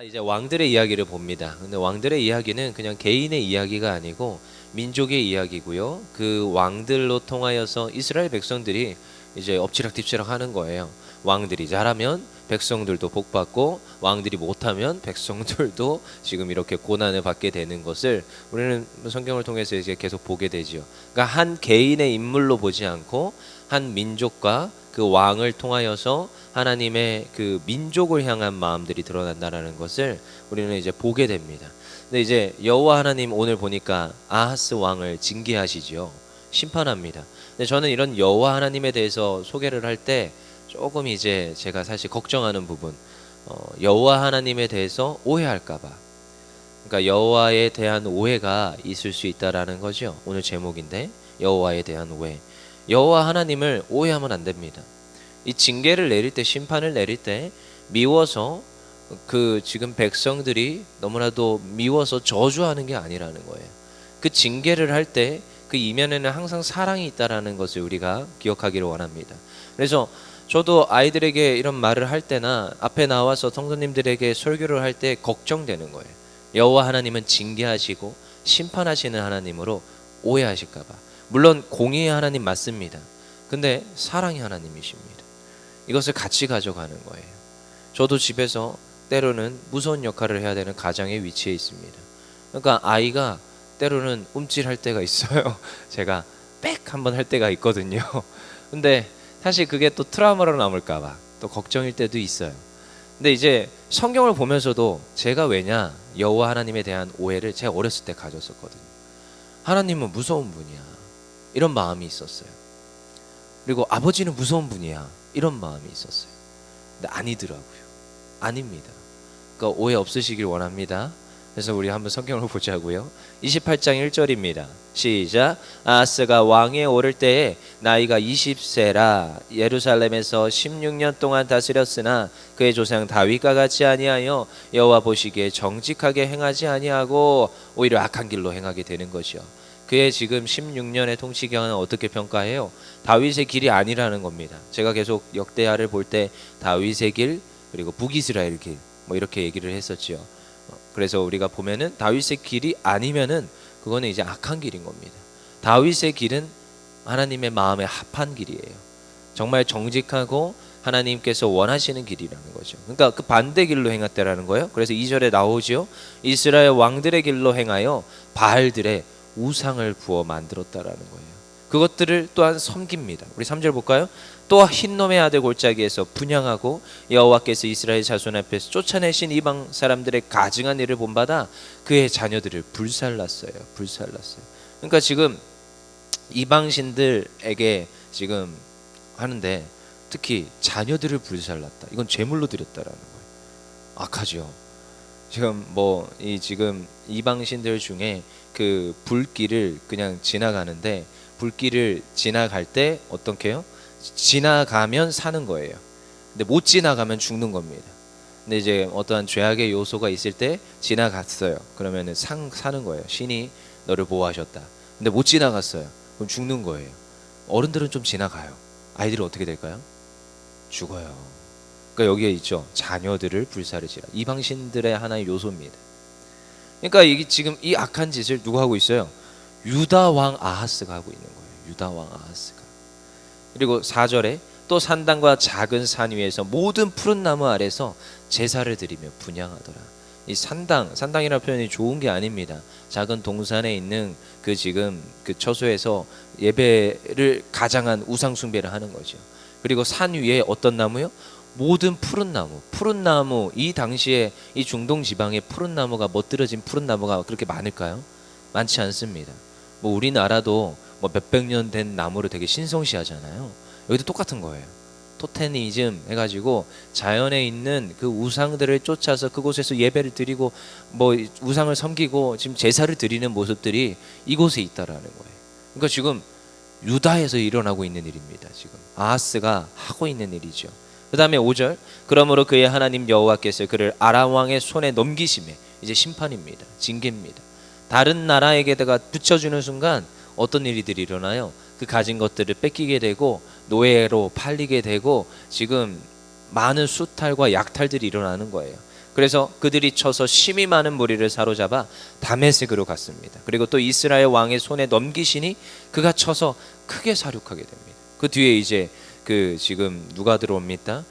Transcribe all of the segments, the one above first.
이제 왕들의 이야기를 봅니다. 근데 왕들의 이야기는 그냥 개인의 이야기가 아니고 민족의 이야기고요. 그 왕들로 통하여서 이스라엘 백성들이 이제 엎치락뒤치락 하는 거예요. 왕들이 잘하면 백성들도 복받고 왕들이 못하면 백성들도 지금 이렇게 고난을 받게 되는 것을 우리는 성경을 통해서 이제 계속 보게 되지요. 그러니까 한 개인의 인물로 보지 않고 한 민족과 그 왕을 통하여서 하나님의 그 민족을 향한 마음들이 드러난다라는 것을 우리는 이제 보게 됩니다. 근데 이제 여호와 하나님 오늘 보니까 아하스 왕을 징계하시지요. 심판합니다. 근데 저는 이런 여호와 하나님에 대해서 소개를 할 때 조금 이제 제가 사실 걱정하는 부분, 여호와 하나님에 대해서 오해할까봐. 그러니까 여호와에 대한 오해가 있을 수 있다라는 거죠. 오늘 제목인데 여호와에 대한 오해. 여호와 하나님을 오해하면 안 됩니다. 이 징계를 내릴 때, 심판을 내릴 때 미워서 그 지금 백성들이 너무나도 미워서 저주하는 게 아니라는 거예요. 그 징계를 할 때 그 이면에는 항상 사랑이 있다라는 것을 우리가 기억하기를 원합니다. 그래서 저도 아이들에게 이런 말을 할 때나 앞에 나와서 성도님들에게 설교를 할 때 걱정되는 거예요. 여호와 하나님은 징계하시고 심판하시는 하나님으로 오해하실까 봐. 물론 공의의 하나님 맞습니다. 근데 사랑의 하나님이십니다. 이것을 같이 가져가는 거예요. 저도 집에서 때로는 무서운 역할을 해야 되는 가장의 위치에 있습니다. 그러니까 아이가 때로는 움찔할 때가 있어요. 제가 빽 한번 할 때가 있거든요. 근데 사실 그게 또 트라우마로 남을까 봐 또 걱정일 때도 있어요. 근데 이제 성경을 보면서도 제가 왜냐 여호와 하나님에 대한 오해를 제가 어렸을 때 가졌었거든요. 하나님은 무서운 분이야 이런 마음이 있었어요. 그리고 아버지는 무서운 분이야 이런 마음이 있었어요. 근데 아니더라고요. 아닙니다. 그러니까 오해 없으시길 원합니다. 그래서 우리 한번 성경을 보자고요. 28장 1절입니다. 시작. 아하스가 왕위에 오를 때에 나이가 20세라 예루살렘에서 16년 동안 다스렸으나 그의 조상 다윗과 같이 아니하여 여호와 보시기에 정직하게 행하지 아니하고 오히려 악한 길로 행하게 되는 것이요. 그의 지금 16년의 통치 기간은 어떻게 평가해요? 다윗의 길이 아니라는 겁니다. 제가 계속 역대하를 볼 때 다윗의 길 그리고 북이스라엘 길 뭐 이렇게 얘기를 했었죠. 그래서 우리가 보면은 다윗의 길이 아니면은 그거는 이제 악한 길인 겁니다. 다윗의 길은 하나님의 마음에 합한 길이에요. 정말 정직하고 하나님께서 원하시는 길이라는 거죠. 그러니까 그 반대 길로 행했다라는 거예요. 그래서 2절에 나오죠. 이스라엘 왕들의 길로 행하여 바알들의 우상을 부어 만들었다라는 거예요. 그것들을 또한 섬깁니다. 우리 3절 볼까요? 또 흰놈의 아들 골짜기에서 분향하고 여호와께서 이스라엘 자손 앞에서 쫓아내신 이방 사람들의 가증한 일을 본받아 그의 자녀들을 불살랐어요. 그러니까 지금 이방신들에게 지금 하는데 특히 자녀들을 불살랐다. 이건 제물로 드렸다라는 거예요. 악하죠. 지금 지금 이방신들 중에 그 불길을 그냥 지나가는데 불길을 지나갈 때 어떻게요? 지나가면 사는 거예요. 근데 못 지나가면 죽는 겁니다. 근데 이제 어떠한 죄악의 요소가 있을 때 지나갔어요. 그러면은 사는 거예요. 신이 너를 보호하셨다. 근데 못 지나갔어요. 그럼 죽는 거예요. 어른들은 좀 지나가요. 아이들은 어떻게 될까요? 죽어요. 그러니까 여기에 있죠. 자녀들을 불사르시라. 이방신들의 하나의 요소입니다. 그러니까 이게 지금 이 악한 짓을 누가 하고 있어요? 유다 왕 아하스가 하고 있는 거예요. 유다 왕 아하스가. 그리고 4절에 또 산당과 작은 산 위에서 모든 푸른 나무 아래서 제사를 드리며 분향하더라. 이 산당이라는 표현이 좋은 게 아닙니다. 작은 동산에 있는 그 지금 그 처소에서 예배를 가장한 우상 숭배를 하는 거죠. 그리고 산 위에 어떤 나무요? 모든 푸른 나무. 이 당시에 이 중동 지방에 푸른 나무가 멋들어진 푸른 나무가 그렇게 많을까요? 많지 않습니다. 우리나라도 몇백 년 된 나무를 되게 신성시하잖아요. 여기도 똑같은 거예요. 토테니즘 해가지고 자연에 있는 그 우상들을 쫓아서 그곳에서 예배를 드리고 우상을 섬기고 지금 제사를 드리는 모습들이 이곳에 있다라는 거예요. 그러니까 지금 유다에서 일어나고 있는 일입니다. 지금 아하스가 하고 있는 일이죠. 그 다음에 5절 그러므로 그의 하나님 여호와께서 그를 아람 왕의 손에 넘기심에 이제 심판입니다. 징계입니다. 다른 나라에게다가 붙여주는 순간 어떤 일들이 일어나요? 그 가진 것들을 뺏기게 되고 노예로 팔리게 되고 지금 많은 수탈과 약탈들이 일어나는 거예요. 그래서 그들이 쳐서 심히 많은 무리를 사로잡아 다메섹으로 갔습니다. 그리고 또 이스라엘 왕의 손에 넘기시니 그가 쳐서 크게 사륙하게 됩니다. 그 뒤에 이제 그 지금 누가 들어옵니까?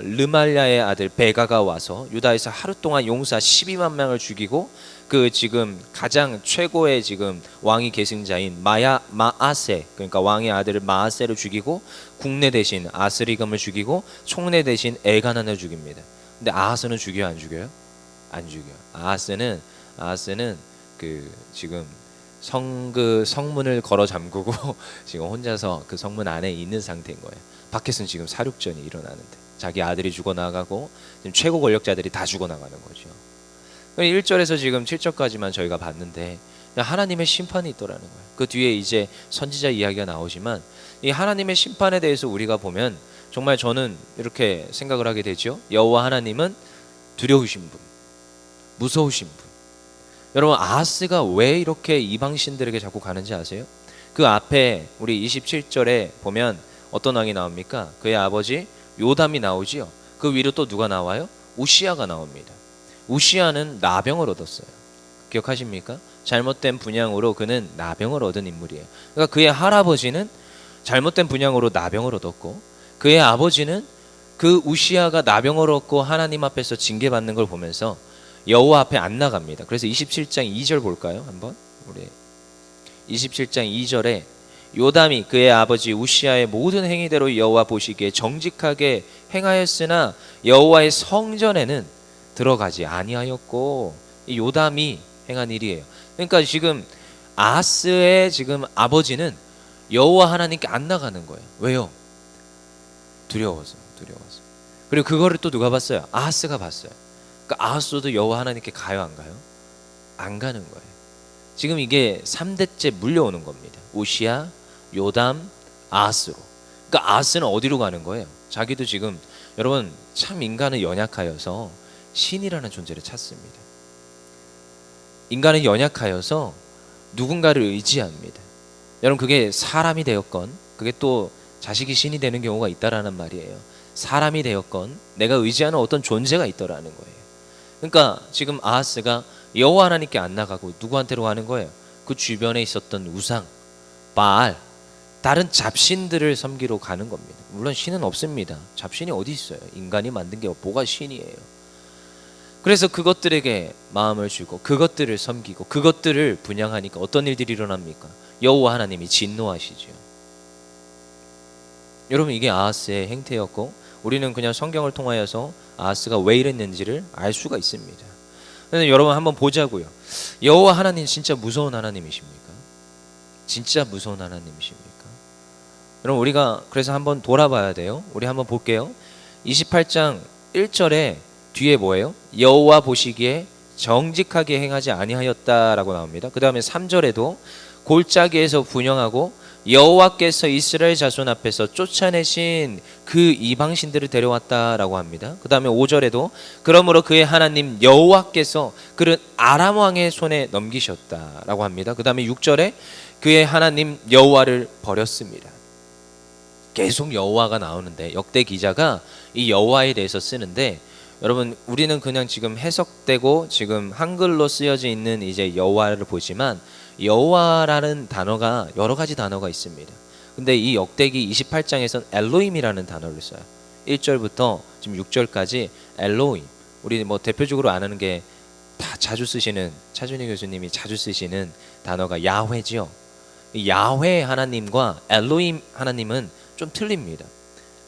르말랴의 아들 베가가 와서 유다에서 하루 동안 용사 12만 명을 죽이고 그 지금 가장 최고의 지금 왕위 계승자인 마아세, 그러니까 왕의 아들을 마아세를 죽이고 국내 대신 아스리감을 죽이고 총내 대신 엘가난을 죽입니다. 근데 아하스는 죽여요, 안 죽여요? 안 죽여요. 아하스는 그 지금 성문을 걸어 잠그고 지금 혼자서 그 성문 안에 있는 상태인 거예요. 밖에서는 지금 사륙전이 일어나는데 자기 아들이 죽어나가고 지금 최고 권력자들이 다 죽어나가는 거죠. 1절에서 지금 7절까지만 저희가 봤는데 하나님의 심판이 있더라는 거예요. 그 뒤에 이제 선지자 이야기가 나오지만 이 하나님의 심판에 대해서 우리가 보면 정말 저는 이렇게 생각을 하게 되죠. 여호와 하나님은 두려우신 분, 무서우신 분. 여러분, 아하스가 왜 이렇게 이방 신들에게 자꾸 가는지 아세요? 그 앞에 우리 27절에 보면 어떤 왕이 나옵니까? 그의 아버지 요담이 나오지요. 그 위로 또 누가 나와요? 우시아가 나옵니다. 우시아는 나병을 얻었어요. 기억하십니까? 잘못된 분향으로 그는 나병을 얻은 인물이에요. 그러니까 그의 할아버지는 잘못된 분향으로 나병을 얻었고 그의 아버지는 그 우시아가 나병을 얻고 하나님 앞에서 징계받는 걸 보면서 여호와 앞에 안 나갑니다. 그래서 27장 2절 볼까요? 한번 우리 27장 2절에 요담이 그의 아버지 우시아의 모든 행위대로 여호와 보시기에 정직하게 행하였으나 여호와의 성전에는 들어가지 아니하였고, 이 요담이 행한 일이에요. 그러니까 지금 아하스의 지금 아버지는 여호와 하나님께 안 나가는 거예요. 왜요? 두려워서. 그리고 그거를 또 누가 봤어요? 아하스가 봤어요. 그러니까 아하스도 여호와 하나님께 가요, 안 가요? 안 가는 거예요. 지금 이게 3대째 물려오는 겁니다. 우시아, 요담, 아하스로. 그러니까 아하스는 어디로 가는 거예요? 자기도 지금 여러분 참 인간은 연약하여서 신이라는 존재를 찾습니다. 인간은 연약하여서 누군가를 의지합니다. 여러분, 그게 사람이 되었건 그게 또 자식이 신이 되는 경우가 있다라는 말이에요. 사람이 되었건 내가 의지하는 어떤 존재가 있더라는 거예요. 그러니까 지금 아하스가 여호와 하나님께 안 나가고 누구한테로 가는 거예요? 그 주변에 있었던 우상, 바알, 다른 잡신들을 섬기러 가는 겁니다. 물론 신은 없습니다. 잡신이 어디 있어요? 인간이 만든 게 뭐가 신이에요? 그래서 그것들에게 마음을 주고 그것들을 섬기고 그것들을 분양하니까 어떤 일들이 일어납니까? 여호와 하나님이 진노하시죠. 여러분, 이게 아하스의 행태였고 우리는 그냥 성경을 통하여서 아하스가 왜 이랬는지를 알 수가 있습니다. 그런데 여러분 한번 보자고요. 여호와 하나님 진짜 무서운 하나님이십니까? 진짜 무서운 하나님이십니까? 여러분, 우리가 그래서 한번 돌아봐야 돼요. 우리 한번 볼게요. 28장 1절에 뒤에 뭐예요? 여호와 보시기에 정직하게 행하지 아니하였다라고 나옵니다. 그 다음에 3절에도 골짜기에서 분영하고 여호와께서 이스라엘 자손 앞에서 쫓아내신 그 이방신들을 데려왔다라고 합니다. 그 다음에 5절에도 그러므로 그의 하나님 여호와께서 그를 아람 왕의 손에 넘기셨다라고 합니다. 그 다음에 6절에 그의 하나님 여호와를 버렸습니다. 계속 여호와가 나오는데 역대 기자가 이 여호와에 대해서 쓰는데 여러분, 우리는 그냥 지금 해석되고 지금 한글로 쓰여져 있는 이제 여호와를 보지만 여호와라는 단어가 여러 가지 단어가 있습니다. 근데 이 역대기 28장에서는 엘로힘이라는 단어를 써요. 1절부터 지금 6절까지 엘로힘. 우리 뭐 대표적으로 아는 게 다 자주 쓰시는 차준희 교수님이 자주 쓰시는 단어가 야훼죠. 이 야훼 하나님과 엘로힘 하나님은 좀 틀립니다.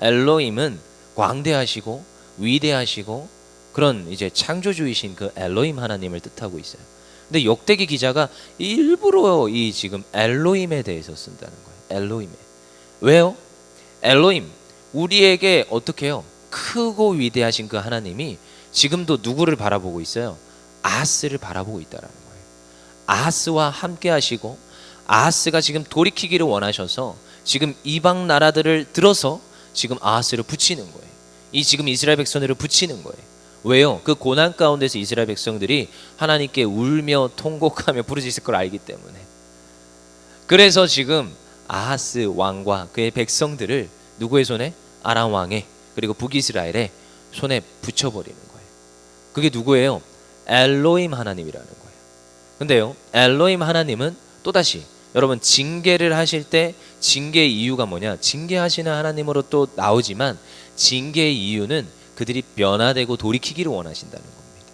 엘로힘은 광대하시고 위대하시고 그런 이제 창조주이신 그 엘로힘 하나님을 뜻하고 있어요. 근데 역대기 기자가 일부러 이 지금 엘로힘에 대해서 쓴다는 거예요. 엘로힘에. 왜요? 엘로힘, 우리에게 어떻게 해요? 크고 위대하신 그 하나님이 지금도 누구를 바라보고 있어요? 아하스를 바라보고 있다라는 거예요. 아하스와 함께 하시고 아하스가 지금 돌이키기를 원하셔서 지금 이방 나라들을 들어서 지금 아하스를 붙이는 거예요. 이 지금 이스라엘 백성들을 붙이는 거예요. 왜요? 그 고난 가운데서 이스라엘 백성들이 하나님께 울며 통곡하며 부르짖을 걸 알기 때문에. 그래서 지금 아하스 왕과 그의 백성들을 누구의 손에? 아람 왕의, 그리고 북이스라엘의 손에 붙여버리는 거예요. 그게 누구예요? 엘로힘 하나님이라는 거예요. 근데요, 엘로힘 하나님은 또다시 여러분 징계를 하실 때 징계의 이유가 뭐냐? 징계하시는 하나님으로 또 나오지만 징계의 이유는 그들이 변화되고 돌이키기를 원하신다는 겁니다.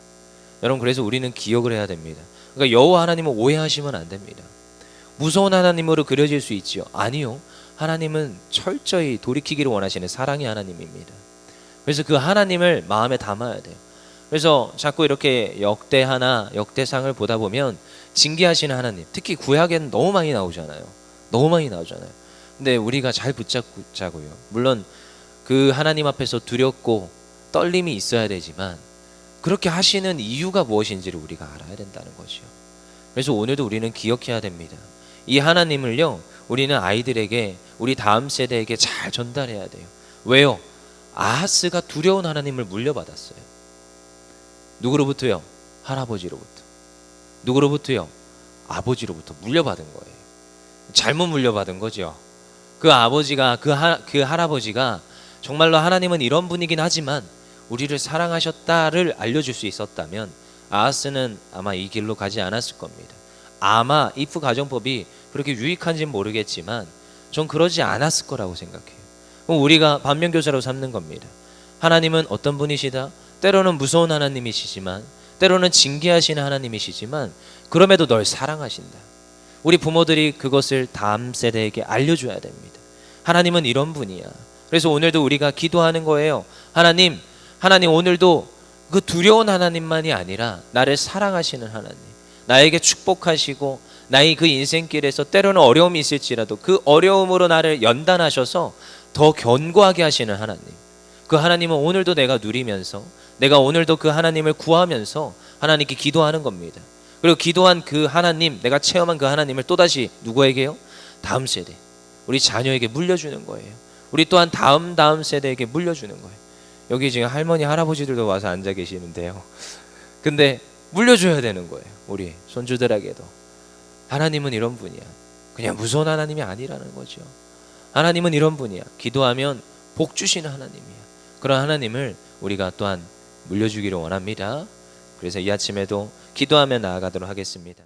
여러분 그래서 우리는 기억을 해야 됩니다. 그러니까 여호와 하나님을 오해하시면 안 됩니다. 무서운 하나님으로 그려질 수 있지요. 아니요. 하나님은 철저히 돌이키기를 원하시는 사랑의 하나님입니다. 그래서 그 하나님을 마음에 담아야 돼요. 그래서 자꾸 이렇게 역대하나 역대상을 보다 보면 징계하시는 하나님, 특히 구약에는 너무 많이 나오잖아요. 너무 많이 나오잖아요. 근데 우리가 잘 붙잡자고요. 물론 그 하나님 앞에서 두렵고 떨림이 있어야 되지만 그렇게 하시는 이유가 무엇인지를 우리가 알아야 된다는 거죠. 그래서 오늘도 우리는 기억해야 됩니다. 이 하나님을요, 우리는 아이들에게, 우리 다음 세대에게 잘 전달해야 돼요. 왜요? 아하스가 두려운 하나님을 물려받았어요. 누구로부터요? 할아버지로부터. 누구로부터요? 아버지로부터 물려받은 거예요. 잘못 물려받은 거죠. 그 아버지가, 그 할아버지가 정말로 하나님은 이런 분이긴 하지만 우리를 사랑하셨다를 알려줄 수 있었다면 아하스는 아마 이 길로 가지 않았을 겁니다. 아마 이프 가정법이 그렇게 유익한지는 모르겠지만 전 그러지 않았을 거라고 생각해요. 그럼 우리가 반면교사로 삼는 겁니다. 하나님은 어떤 분이시다? 때로는 무서운 하나님이시지만 때로는 징계하시는 하나님이시지만 그럼에도 널 사랑하신다. 우리 부모들이 그것을 다음 세대에게 알려줘야 됩니다. 하나님은 이런 분이야. 그래서 오늘도 우리가 기도하는 거예요. 하나님 오늘도 그 두려운 하나님만이 아니라 나를 사랑하시는 하나님, 나에게 축복하시고 나의 그 인생길에서 때로는 어려움이 있을지라도 그 어려움으로 나를 연단하셔서 더 견고하게 하시는 하나님, 그 하나님은 오늘도 내가 누리면서 내가 오늘도 그 하나님을 구하면서 하나님께 기도하는 겁니다. 그리고 기도한 그 하나님, 내가 체험한 그 하나님을 또다시 누구에게요? 다음 세대, 우리 자녀에게 물려주는 거예요. 우리 또한 다음 세대에게 물려주는 거예요. 여기 지금 할머니 할아버지들도 와서 앉아 계시는데요. 근데 물려줘야 되는 거예요. 우리 손주들에게도. 하나님은 이런 분이야. 그냥 무서운 하나님이 아니라는 거죠. 하나님은 이런 분이야. 기도하면 복 주시는 하나님이야. 그런 하나님을 우리가 또한 물려주기를 원합니다. 그래서 이 아침에도 기도하며 나아가도록 하겠습니다.